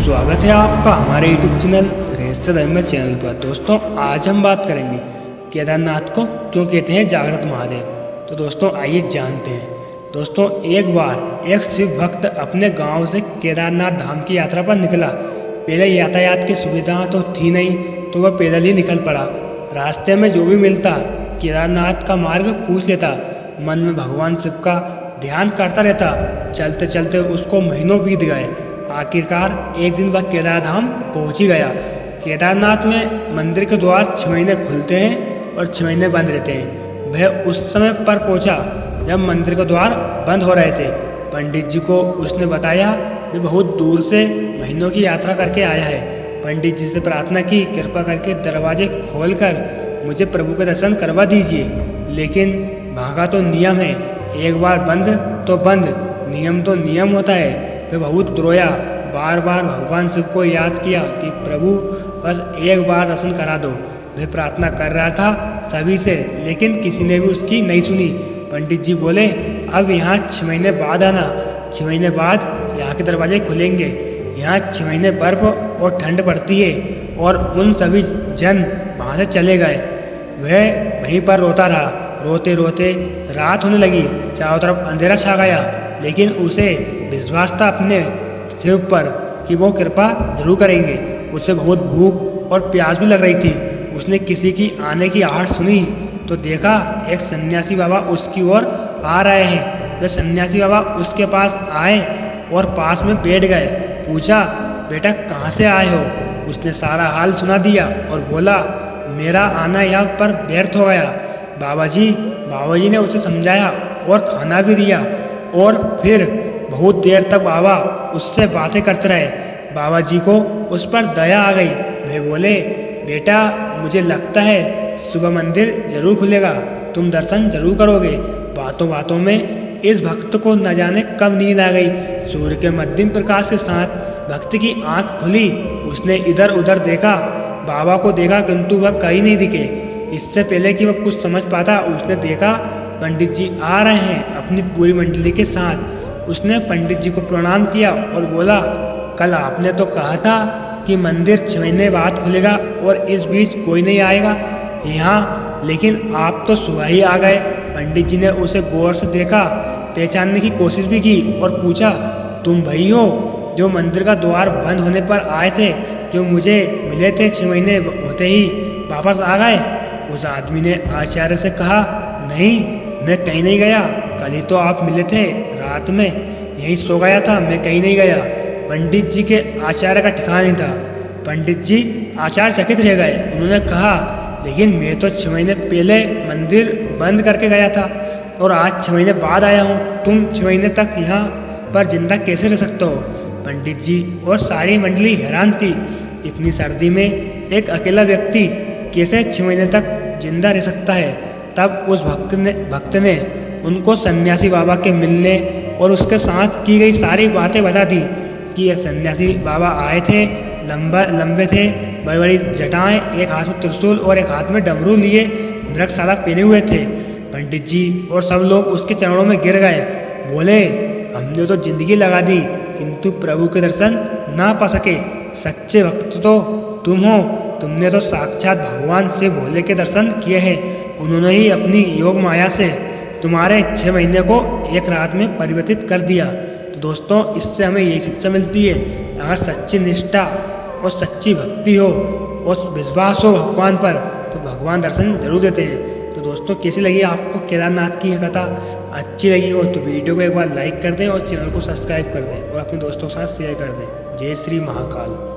स्वागत है आपका हमारे YouTube चैनल रहस्य धर्म चैनल पर। दोस्तों आज हम बात करेंगे केदारनाथ को क्यों कहते हैं जागृत महादेव। तो दोस्तों आइए जानते हैं। दोस्तों एक बार एक शिव भक्त अपने गांव से केदारनाथ धाम की यात्रा पर निकला। पहले यातायात की सुविधा तो थी नहीं, तो वह पैदल ही निकल पड़ा। रास्ते में जो भी मिलता केदारनाथ का मार्ग पूछ लेता। मन में भगवान शिव का ध्यान करता रहता। चलते चलते उसको महीनों बीत गए। आखिरकार एक दिन वह केदार धाम पहुंच ही गया। केदारनाथ में मंदिर के द्वार 6 महीने खुलते हैं और 6 महीने बंद रहते हैं। वह उस समय पर पहुंचा जब मंदिर के द्वार बंद हो रहे थे। पंडित जी को उसने बताया कि बहुत दूर से महीनों की यात्रा करके आया है। पंडित जी से प्रार्थना की, कृपा करके दरवाजे खोलकर मुझे प्रभु के दर्शन करवा दीजिए। लेकिन भागा तो नियम है, एक बार बंद तो बंद, नियम तो नियम होता है। वे बहुत रोया, बार बार भगवान शिव को याद किया कि प्रभु बस एक बार दर्शन करा दो। वह प्रार्थना कर रहा था सभी से, लेकिन किसी ने भी उसकी नहीं सुनी। पंडित जी बोले, अब यहाँ 6 महीने बाद आना। 6 महीने बाद यहाँ के दरवाजे खुलेंगे। यहाँ 6 महीने बर्फ और ठंड पड़ती है। और उन सभी जन वहाँ से चले गए। वह वहीं पर रोता रहा। रोते रोते रात होने लगी, चारों तरफ अंधेरा छा गया। लेकिन उसे विश्वास था अपने शिव पर कि वो कृपा जरूर करेंगे। उसे बहुत भूख और प्यास भी लग रही थी। उसने किसी की आने की आहट सुनी तो देखा एक सन्यासी बाबा उसकी ओर आ रहे हैं। वे सन्यासी बाबा उसके पास आए और पास में बैठ गए। पूछा, बेटा कहाँ से आए हो? उसने सारा हाल सुना दिया और बोला, मेरा आना यहाँ पर व्यर्थ हो गया। बाबा जी ने उसे समझाया और खाना भी दिया। और फिर बहुत देर तक बाबा उससे बातें करते रहे। बाबा जी को उस पर दया आ गई। वे बोले, बेटा मुझे लगता है सुबह मंदिर जरूर खुलेगा, तुम दर्शन जरूर करोगे। बातों बातों में इस भक्त को न जाने कब नींद आ गई। सूर्य के मध्यम प्रकाश के साथ भक्त की आंख खुली। उसने इधर उधर देखा, बाबा को देखा, किंतु वह कहीं नहीं दिखे। इससे पहले कि वह कुछ समझ पाता, उसने देखा पंडित जी आ रहे हैं अपनी पूरी मंडली के साथ। उसने पंडित जी को प्रणाम किया और बोला, कल आपने तो कहा था कि मंदिर 6 महीने बाद खुलेगा और इस बीच कोई नहीं आएगा यहाँ, लेकिन आप तो सुबह ही आ गए। पंडित जी ने उसे गौर से देखा, पहचानने की कोशिश भी की और पूछा, तुम वही हो जो मंदिर का द्वार बंद होने पर आए थे, जो मुझे मिले थे 6 महीने होते ही वापस आ गए? उस आदमी ने आचार्य से कहा, नहीं, मैं कहीं नहीं गया। कल ही तो आप मिले थे, रात में यहीं सो गया था, मैं कहीं नहीं गया। पंडित जी के आचार्य का ठिकाना नहीं था। पंडित जी आचार्य चकित रह गए। उन्होंने कहा, लेकिन मैं तो 6 महीने पहले मंदिर बंद करके गया था और आज 6 महीने बाद आया हूँ। तुम 6 महीने तक यहाँ पर जिंदा कैसे रह सकते हो? पंडित जी और सारी मंडली हैरान थी। इतनी सर्दी में एक अकेला व्यक्ति कैसे 6 महीने तक जिंदा रह सकता है? तब उस भक्त ने उनको सन्यासी बाबा के मिलने और उसके साथ की गई सारी बातें बता दी कि एक सन्यासी बाबा आए थे, लंबे थे, बड़ी बड़ी जटाएं, एक हाथ में त्रिशूल और एक हाथ में डमरू लिए, मृगशाला पहने हुए थे। पंडित जी और सब लोग उसके चरणों में गिर गए। बोले, हमने तो जिंदगी लगा दी किंतु प्रभु के दर्शन ना पा सके। सच्चे भक्त तो तुम हो। तुमने तो साक्षात भगवान शिव भोले के दर्शन किए हैं। उन्होंने ही अपनी योग माया से तुम्हारे 6 महीने को एक रात में परिवर्तित कर दिया। तो दोस्तों इससे हमें यही शिक्षा मिलती है, अगर सच्ची निष्ठा और सच्ची भक्ति हो और विश्वास हो भगवान पर, तो भगवान दर्शन जरूर देते हैं। तो दोस्तों कैसी लगी आपको केदारनाथ की यह कथा? अच्छी लगी हो तो वीडियो को एक बार लाइक कर दें और चैनल को सब्सक्राइब कर दें और अपने दोस्तों के साथ शेयर कर दें। जय श्री महाकाल।